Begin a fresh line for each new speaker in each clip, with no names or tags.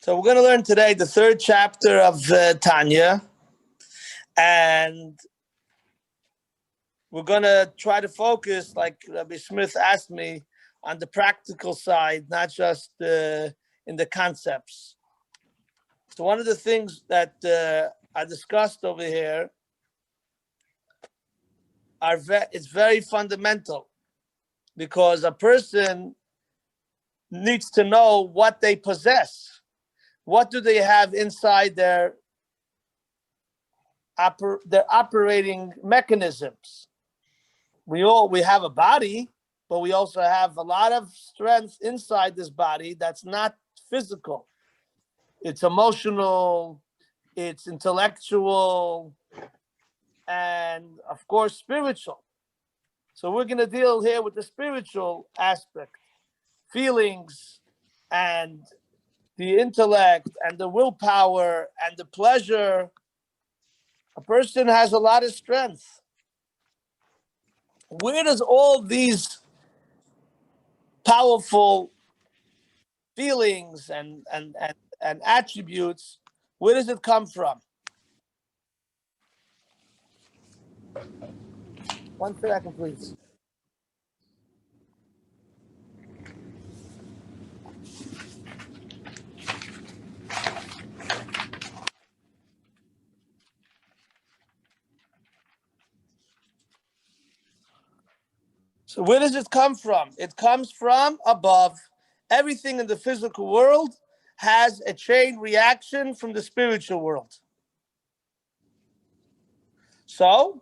So we're going to learn today the third chapter of Tanya, and we're going to try to focus, like Rabbi Smith asked me, on the practical side, not just in the concepts. So one of the things that I discussed over here it's very fundamental, because a person needs to know what they possess. What do they have inside their operating mechanisms? We have a body, but we also have a lot of strength inside this body that's not physical. It's emotional, it's intellectual, and of course spiritual. So we're going to deal here with the spiritual aspect, feelings and the intellect and the willpower and the pleasure. A person has a lot of strength. Where does all these powerful feelings and attributes, where does it come from? One second, please. So where does it come from? It comes from above. Everything in the physical world has a chain reaction from the spiritual world. So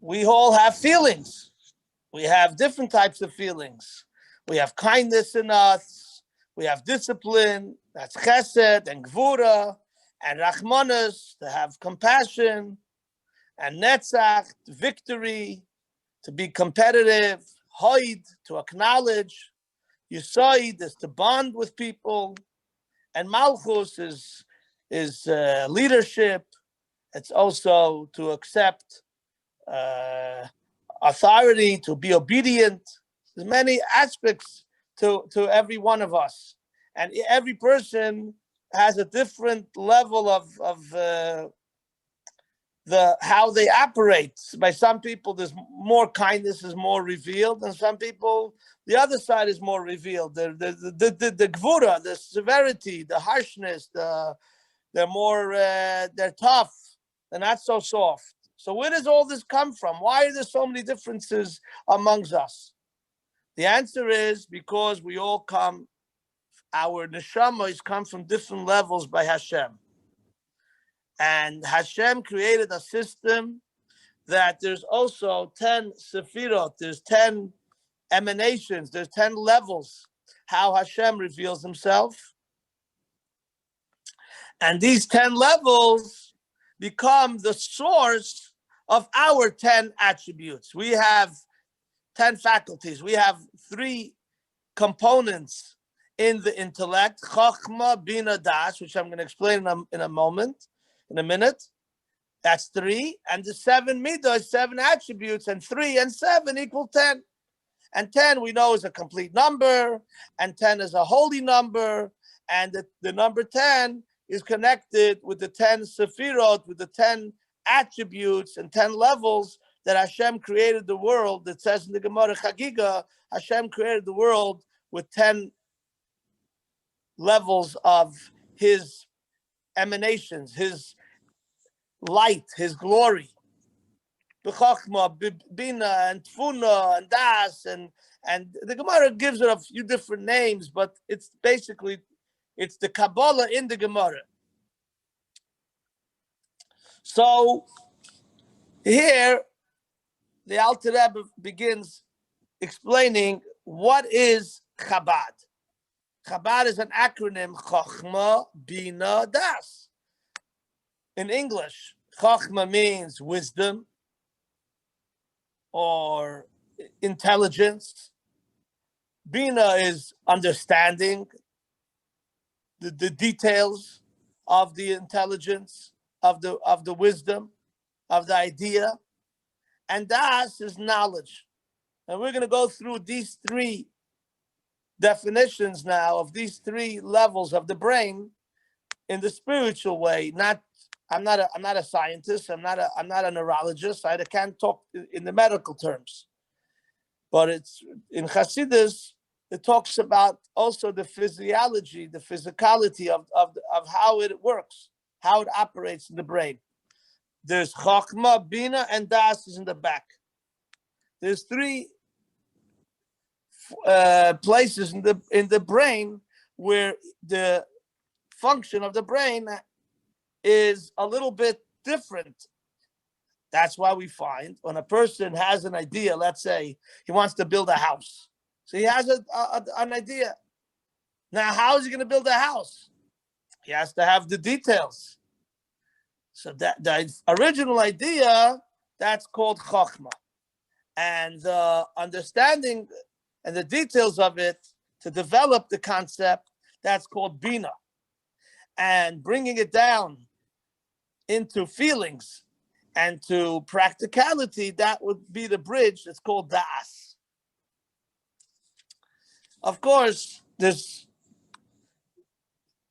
we all have feelings. We have different types of feelings. We have kindness in us. We have discipline. That's chesed and gvura and rachmanas, to have compassion, and netzach, victory, to be competitive, hoid, to acknowledge, yisoid is to bond with people, and malchus is leadership. It's also to accept authority, to be obedient. There's many aspects to every one of us, and every person has a different level of how they operate. By some people, there's more kindness is more revealed, and some people, the other side is more revealed. The gvura, the severity, the harshness, they're more they're tough. They're not so soft. So where does all this come from? Why are there so many differences amongst us? The answer is because we all come. Our neshamas come from different levels by Hashem. And Hashem created a system that there's also 10 sefirot, there's 10 emanations, there's 10 levels, how Hashem reveals himself. And these 10 levels become the source of our 10 attributes. We have 10 faculties. We have 3 components in the intellect, Chachma, Bina, Das, which I'm going to explain in a minute. That's 3. And the 7 midos, 7 attributes, and 3 and 7 equal 10. And 10 we know is a complete number, and 10 is a holy number, and the number 10 is connected with the 10 sefirot, with the 10 attributes and 10 levels that Hashem created the world. It says in the Gemara Chagiga, Hashem created the world with 10 levels of his emanations, his light, his glory. B'chachma, bina, and tfuna, and das, and the Gemara gives it a few different names, but it's basically, it's the Kabbalah in the Gemara. So here, the Alter Rebbe begins explaining what is Chabad. Khabar is an acronym, Chachma, Bina, Das. In English, Chachma means wisdom or intelligence. Bina is understanding the details of the intelligence, of the wisdom, of the idea. And Das is knowledge. And we're going to go through these 3 definitions now of these three levels of the brain in the spiritual way. I'm not a scientist. I'm not a neurologist. I can't talk in the medical terms. But it's in Hasidus, it talks about also the physiology, the physicality of how it works, how it operates in the brain. There's Chachma, Bina, and Das is in the back. There's three places in the brain where the function of the brain is a little bit different. That's why we find when a person has an idea, let's say he wants to build a house. So he has an idea. Now, how is he going to build a house? He has to have the details. So that the original idea, that's called Chokhmah. And the understanding and the details of it to develop the concept, that's called Bina. And bringing it down into feelings and to practicality, that would be the bridge. It's called Das. Of course, there's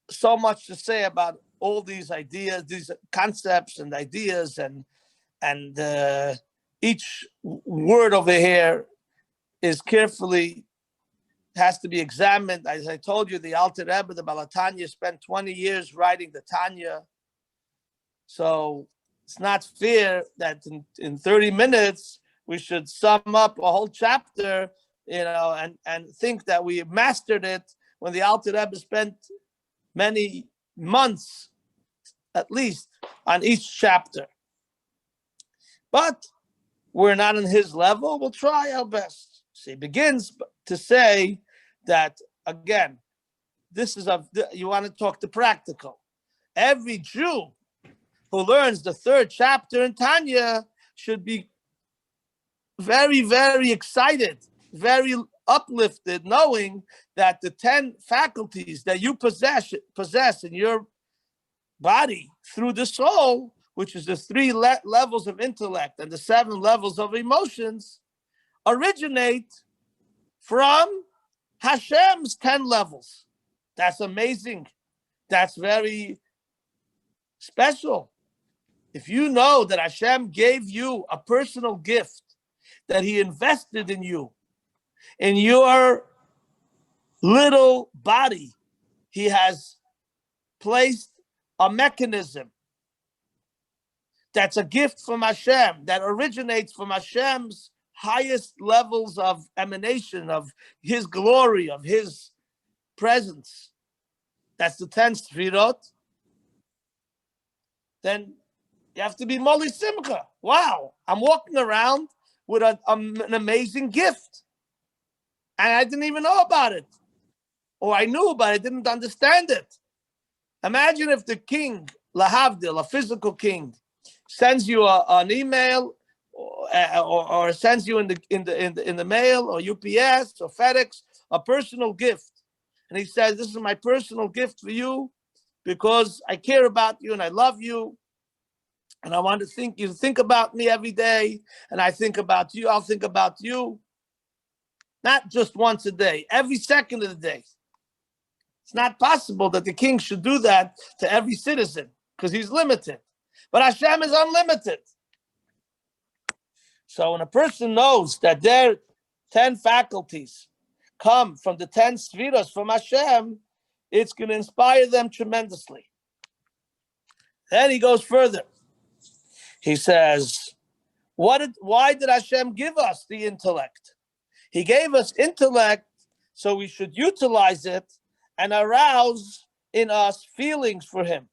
so much to say about all these ideas, these concepts and ideas, and each word over here is carefully has to be examined. As I told you, the Alter Rebbe, the Baal Tanya, spent 20 years writing the Tanya. So it's not fair that in 30 minutes we should sum up a whole chapter, and think that we mastered it when the Alter Rebbe spent many months, at least, on each chapter. But we're not on his level. We'll try our best. So he begins to say that, again, you want to talk the practical. Every Jew who learns the third chapter in Tanya should be very, very excited, very uplifted, knowing that the 10 faculties that you possess in your body through the soul, which is the 3 levels of intellect and the 7 levels of emotions, originate from Hashem's 10 levels. That's amazing. That's very special. If you know that Hashem gave you a personal gift, that he invested in you, in your little body, he has placed a mechanism that's a gift from Hashem, that originates from Hashem's highest levels of emanation, of his glory, of his presence. That's the 10 Sfirot. Then you have to be Moli Simcha. Wow, I'm walking around with an amazing gift. And I didn't even know about it. Or I knew, but I didn't understand it. Imagine if the king, Lahavdil, a physical king, sends you an email or sends you in the mail or UPS or FedEx a personal gift. And he says, this is my personal gift for you because I care about you and I love you. And I want you to think about me every day. And I think about you. I'll think about you. Not just once a day, every second of the day. It's not possible that the king should do that to every citizen because he's limited. But Hashem is unlimited. So when a person knows that their 10 faculties come from the 10 Sfiros from Hashem, it's going to inspire them tremendously. Then he goes further. He says, why did Hashem give us the intellect? He gave us intellect so we should utilize it and arouse in us feelings for him.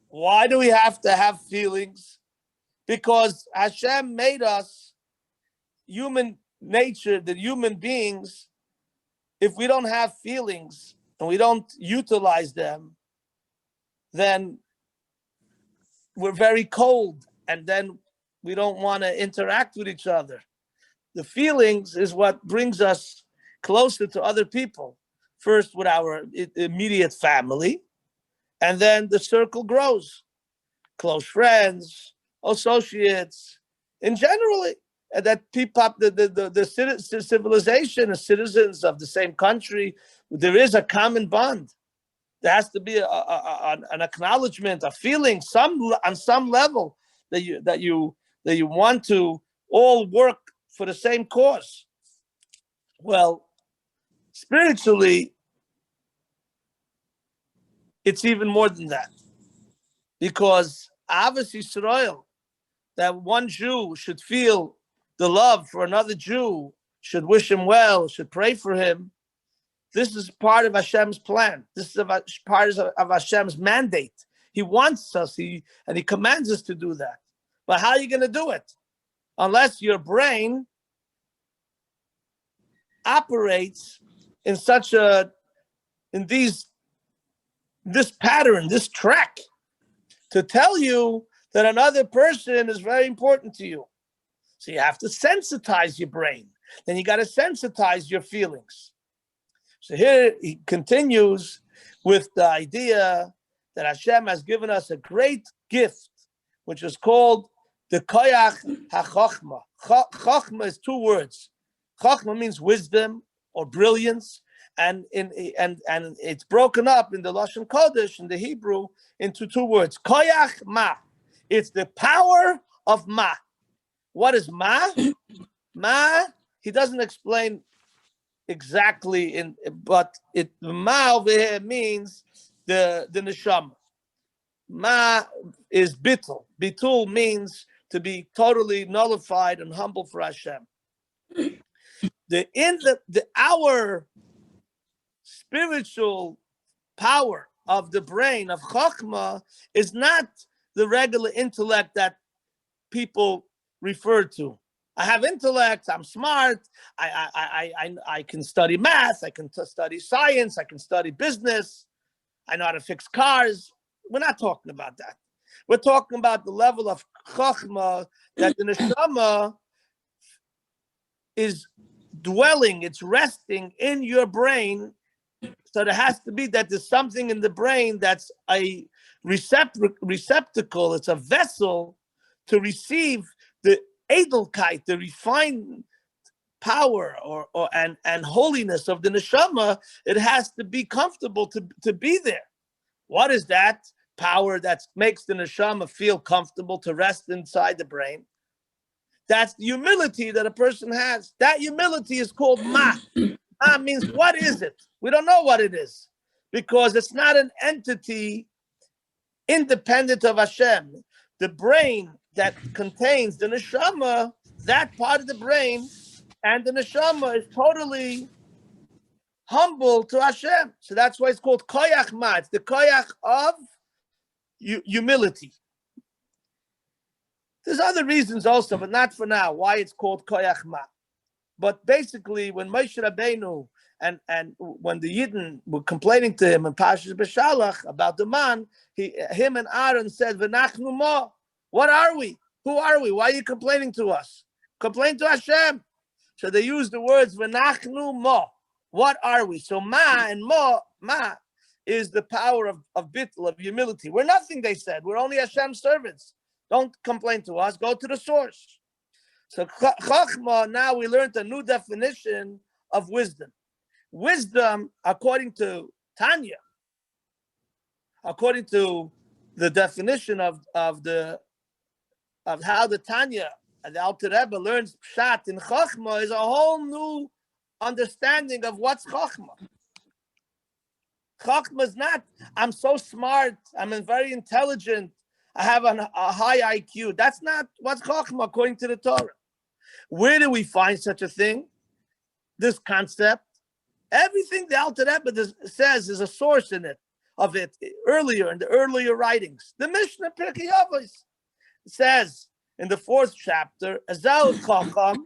Why do we have to have feelings? Because Hashem made us human nature, the human beings. If we don't have feelings and we don't utilize them, then we're very cold and then we don't want to interact with each other. The feelings is what brings us closer to other people. First with our immediate family, and then the circle grows. Close friends, associates, and generally. and that people, the civilization, and citizens of the same country, there is a common bond. There has to be an acknowledgement, a feeling, on some level that you want to all work for the same cause. Well, spiritually, it's even more than that, because obviously, Yisrael, that one Jew should feel the love for another Jew, should wish him well, should pray for him. This is part of Hashem's plan. This is part of Hashem's mandate. He wants us, and he commands us to do that. But how are you going to do it? Unless your brain operates in this pattern, this track, to tell you that another person is very important to you. So you have to sensitize your brain. Then you got to sensitize your feelings. So here he continues with the idea that Hashem has given us a great gift, which is called the kayak ha-chochma. Chochma is two words. Chochma means wisdom or brilliance, and it's broken up in the Lashon Kodesh, in the Hebrew, into two words. Kayak ma. It's the power of ma. What is ma? Ma, he doesn't explain exactly, but ma over here means the neshama. Ma is bitul. Bitul means to be totally nullified and humble for Hashem. Our spiritual power of the brain of Chachma is not the regular intellect that people refer to. I have intellect, I'm smart, I can study math, I can study science, I can study business, I know how to fix cars. We're not talking about that. We're talking about the level of Chachma that the neshama is dwelling, it's resting in your brain. So there has to be that there's something in the brain that's a receptacle, it's a vessel to receive the edelkeit, the refined power and holiness of the neshama. It has to be comfortable to be there. What is that power that makes the neshama feel comfortable to rest inside the brain? That's the humility that a person has. That humility is called ma. Ma means, what is it? We don't know what it is, because it's not an entity independent of Hashem. The brain that contains the neshama, that part of the brain, and the neshama is totally humble to Hashem. So that's why it's called kayak ma. It's the kayak of humility. There's other reasons also, but not for now, why it's called kayak ma. But basically, when Moshe Rabbeinu and when the Yidden were complaining to him in Parshas Beshalach about the man, him and Aaron said, "V'nachnu ma." What are we? Who are we? Why are you complaining to us? Complain to Hashem. So they use the words "v'nachnu ma." What are we? So ma and ma is the power of bittul, of humility. We're nothing, they said. We're only Hashem's servants. Don't complain to us. Go to the source. So Chachma, now we learned a new definition of wisdom. Wisdom, according to Tanya, according to the definition of how the Tanya and the Alter Rebbe learns Pshat in Chachma, is a whole new understanding of what's Chachma. Chachma is not, I'm so smart, I'm very intelligent, I have a high IQ. That's not what's Chachma according to the Torah. Where do we find such a thing? This concept. Everything the Alter Rebbe says is a source in it, earlier, in the earlier writings. The Mishnah Pirkei Avos says in the 4th chapter, Ezel Chacham.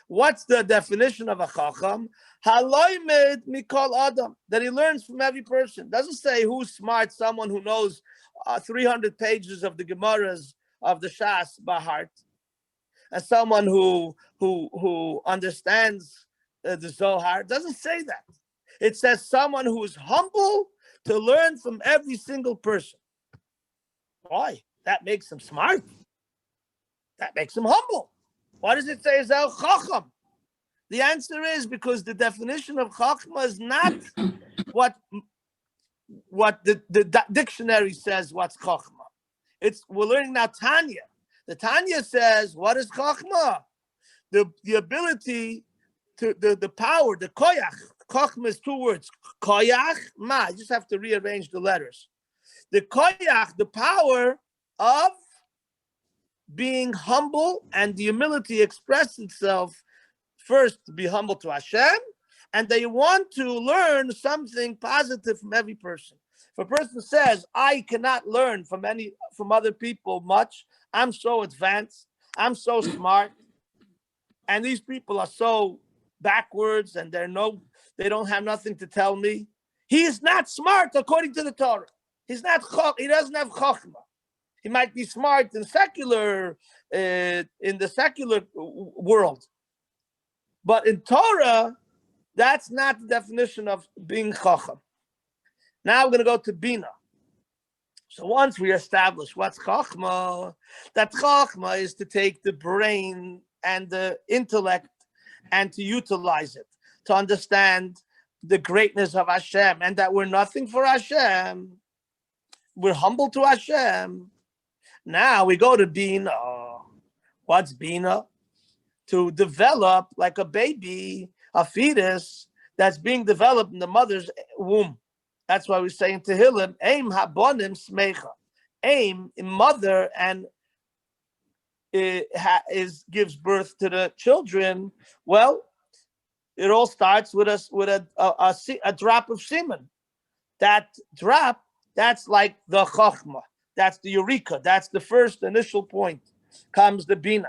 What's the definition of a Chacham? Haloimed mikol adam, that he learns from every person. Doesn't say who's smart, someone who knows 300 pages of the Gemaras of the Shas by heart, and someone who understands the Zohar. Doesn't say that. It says someone who is humble to learn from every single person. Why? That makes him smart. That makes him humble. Why does it say Zel Chacham? The answer is because the definition of Chachma is not what the dictionary says what's Chachma. We're learning now Tanya. The Tanya says, what is Chachma? The ability to the power, the kayak. Chachma is two words. Kayak, ma. You just have to rearrange the letters. The kayak, the power of being humble, and the humility expresses itself first to be humble to Hashem, and they want to learn something positive from every person. If a person says, I cannot learn from other people much, I'm so advanced, I'm so smart, and these people are so backwards and they don't have nothing to tell me. He is not smart according to the Torah. He doesn't have chachma. He might be smart in the secular world, but in Torah, that's not the definition of being chacham. Now we're going to go to bina. So once we establish what's chachma, that chachma is to take the brain and the intellect and to utilize it, to understand the greatness of Hashem and that we're nothing for Hashem. We're humble to Hashem. Now we go to bina. What's bina? To develop like a baby, a fetus that's being developed in the mother's womb. That's why we say in Tehillim, Aim habonim smecha. Aim, mother, and gives birth to the children. Well, it all starts with a drop of semen. That drop, that's like the chachma. That's the eureka. That's the first initial point. Comes the bina,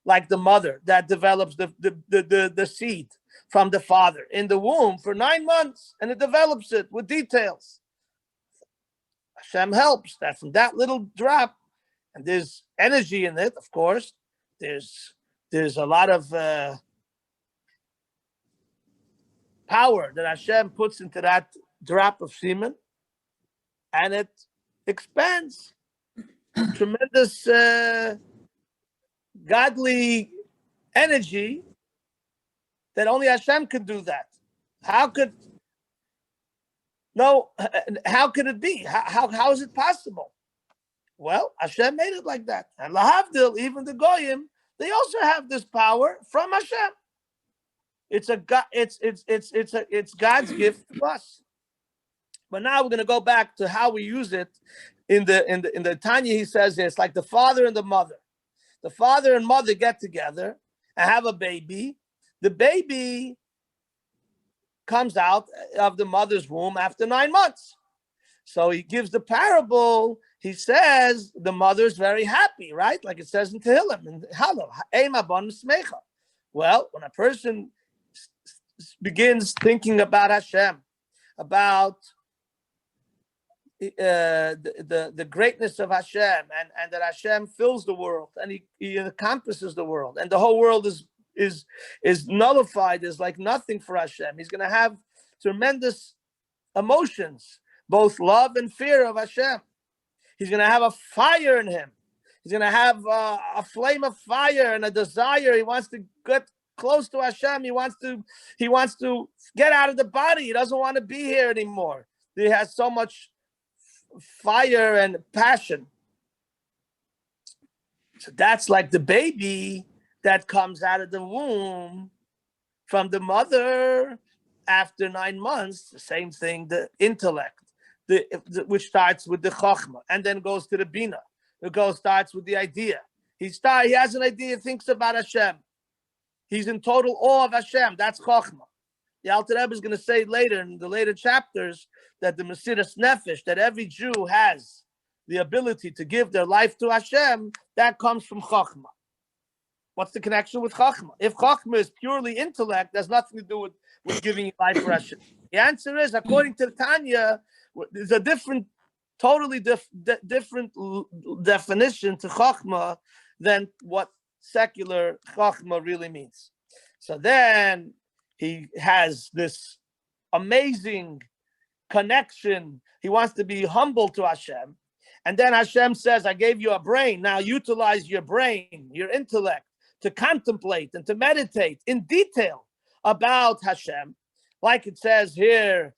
like the mother that develops the seed from the father in the womb for 9 months, and it develops it with details. Hashem helps that from that little drop, and there's energy in it, of course. There's a lot of power that Hashem puts into that drop of semen, and it expands. Tremendous godly energy that only Hashem could do that. How could it be? How is it possible? Well, Hashem made it like that. And lahavdil, even the goyim, they also have this power from Hashem. It's God's gift to us. But now we're going to go back to how we use it. In the Tanya, he says it's like the father and the mother. The father and mother get together and have a baby. The baby comes out of the mother's womb after 9 months. So he gives the parable. He says the mother's very happy, right? Like it says in Tehillim, and well, when a person begins thinking about Hashem, about the greatness of Hashem, and that Hashem fills the world and he encompasses the world, and the whole world is nullified, is like nothing for Hashem. He's going to have tremendous emotions, both love and fear of Hashem. He's going to have a fire in him. He's going to have a flame of fire and a desire. He wants to get close to Hashem. He wants to get out of the body. He doesn't want to be here anymore. He has so much fire and passion. So that's like the baby that comes out of the womb from the mother after 9 months. The same thing, the intellect, which starts with the chachma and then goes to the bina. Starts with the idea. He has an idea, thinks about Hashem. He's in total awe of Hashem. That's chachma. The Alter Rebbe is going to say later in the later chapters that the Mesiras Nefesh, that every Jew has the ability to give their life to Hashem, that comes from chachma. What's the connection with chachma? If chachma is purely intellect, there's nothing to do with giving your life for Hashem. The answer is, according to Tanya, there's a totally different definition to chachma than what secular chachma really means. So then he has this amazing connection. He wants to be humble to Hashem. And then Hashem says, I gave you a brain. Now utilize your brain, your intellect, to contemplate and to meditate in detail about Hashem, like it says here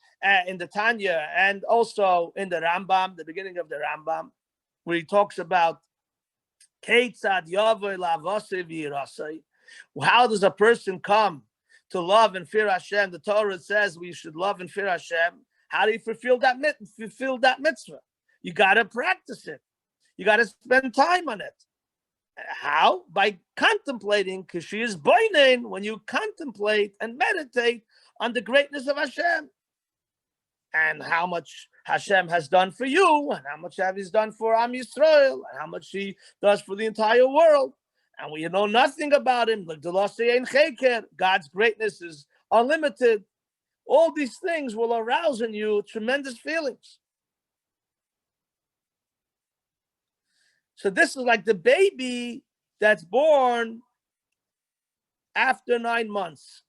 in the Tanya and also in the Rambam, the beginning of the Rambam, where he talks about Keitzad Yavoy Lavosei V'Yirasei. How does a person come to love and fear Hashem? The Torah says we should love and fear Hashem. How do you fulfill that mitzvah? You got to practice it. You got to spend time on it. How? By contemplating, because she is boinen, when you contemplate and meditate on the greatness of Hashem and how much Hashem has done for you and how much He's done for Am Yisrael and how much He does for the entire world. And we know nothing about Him. God's greatness is unlimited. All these things will arouse in you tremendous feelings. So this is like the baby that's born after 9 months.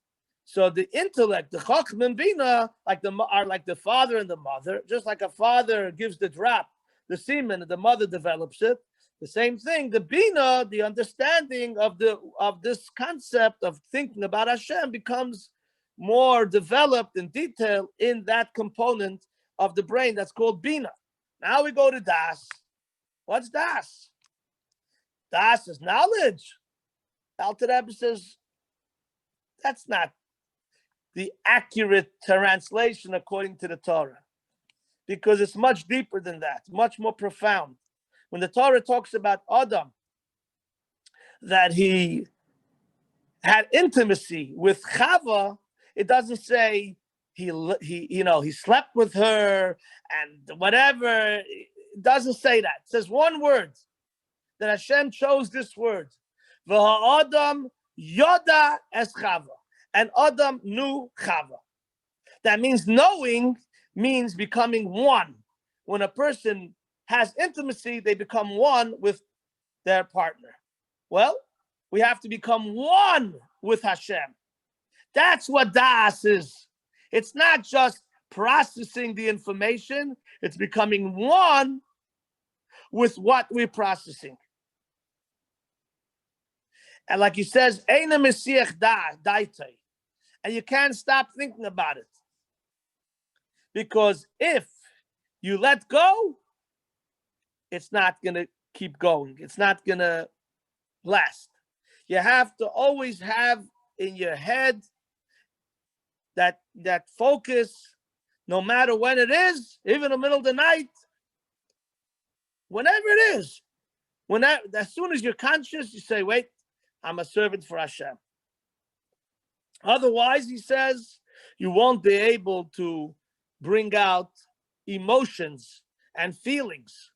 So the intellect, the Chacham and Bina, are like the father and the mother. Just like a father gives the drop, the semen, and the mother develops it. The same thing, the Bina, the understanding of this concept of thinking about Hashem becomes more developed in detail in that component of the brain that's called Bina. Now we go to Das. What's Das? Das is knowledge. Alter Rebbe says that's not the accurate translation according to the Torah, because it's much deeper than that, much more profound. When the Torah talks about Adam, that he had intimacy with Chava, it doesn't say he slept with her and whatever. It doesn't say that. It says one word, that Hashem chose this word. V'ha'adam yoda es Chava. And Adam knew Chava. That means knowing means becoming one. When a person has intimacy, they become one with their partner. Well, we have to become one with Hashem. That's what Das is. It's not just processing the information, it's becoming one with what we're processing. And like he says, Eina Mesiach Daitei. And you can't stop thinking about it. Because if you let go, it's not going to keep going. It's not going to last. You have to always have in your head that focus, no matter when it is, even in the middle of the night, whenever it is. As soon as you're conscious, you say, wait, I'm a servant for Hashem. Otherwise, he says, you won't be able to bring out emotions and feelings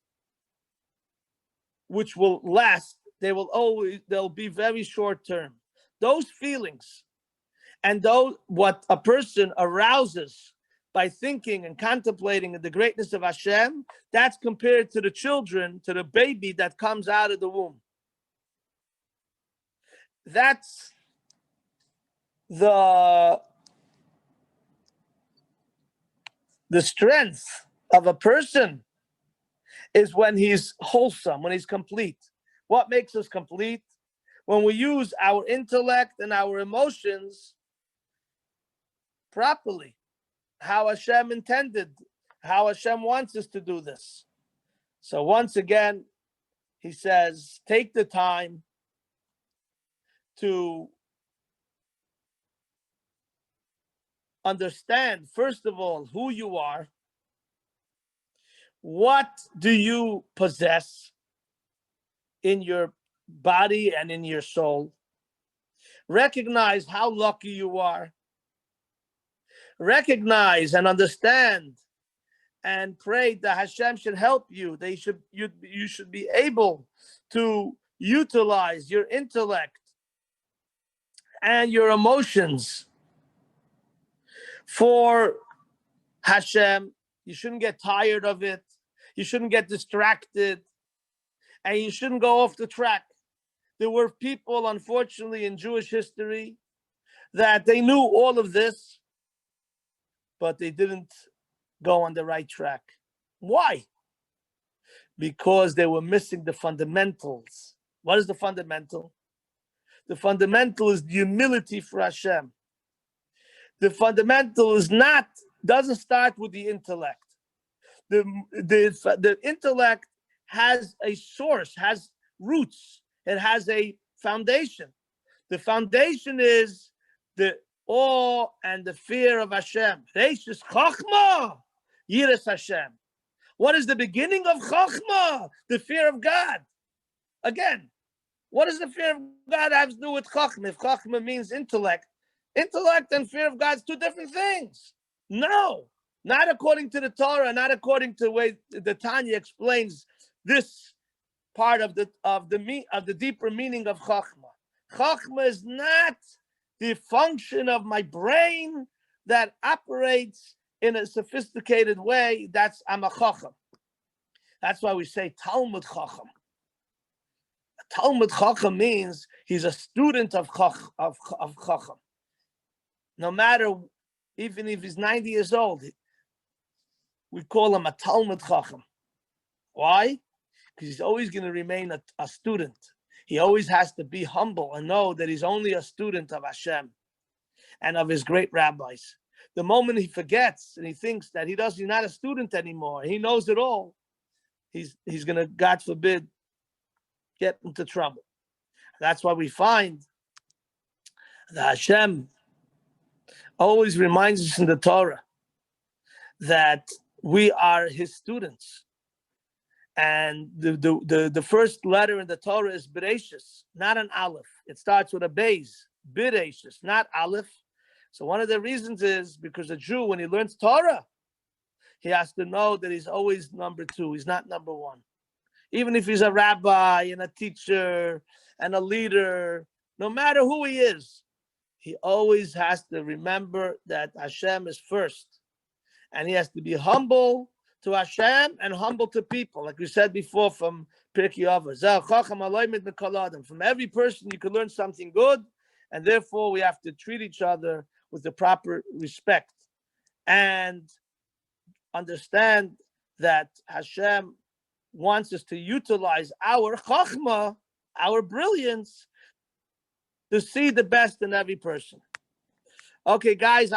which will last. They'll be very short term. Those feelings and what a person arouses by thinking and contemplating the greatness of Hashem, that's compared to the children, to the baby that comes out of the womb. That's the strength of a person is when he's wholesome, when he's complete. What makes us complete? When we use our intellect and our emotions properly, how Hashem intended, how Hashem wants us to do this. So once again, he says, take the time to understand, first of all, who you are. What do you possess in your body and in your soul? Recognize how lucky you are. Recognize and understand and pray that Hashem should help you. You should be able to utilize your intellect and your emotions for Hashem. You shouldn't get tired of it. You shouldn't get distracted. And you shouldn't go off the track. There were people, unfortunately, in Jewish history that they knew all of this, but they didn't go on the right track. Why? Because they were missing the fundamentals. What is the fundamental? The fundamental is the humility for Hashem. The fundamental doesn't start with the intellect. The intellect has a source, has roots. It has a foundation. The foundation is the awe and the fear of Hashem. Reishis Chachma, Yiras Hashem. What is the beginning of Chachma? The fear of God. Again, what does the fear of God have to do with Chachma? If Chachma means intellect and fear of God is two different things. No, not according to the Torah, not according to the way the Tanya explains this part of the deeper meaning of Chachma. Chachma is not the function of my brain that operates in a sophisticated way. I'm a Chacham. That's why we say Talmud Chacham. Talmud Chacham means he's a student of Chacham. No matter, even if he's 90 years old, we call him a Talmud Chacham. Why? Because he's always going to remain a student. He always has to be humble and know that he's only a student of Hashem and of his great rabbis. The moment he forgets and he thinks that he's not a student anymore, he knows it all, he's going to, God forbid, get into trouble. That's why we find that Hashem always reminds us in the Torah that we are his students. And the first letter in the Torah is Bereshis, not an Aleph. It starts with a Beis, Bereshis, not Aleph. So one of the reasons is because a Jew, when he learns Torah, he has to know that he's always number two. He's not number one. Even if he's a rabbi and a teacher and a leader, no matter who he is, he always has to remember that Hashem is first. And he has to be humble to Hashem and humble to people. Like we said before from Pirkei Avos. From every person you can learn something good, and therefore we have to treat each other with the proper respect. And understand that Hashem wants us to utilize our chachma, our brilliance, to see the best in every person. Okay, guys.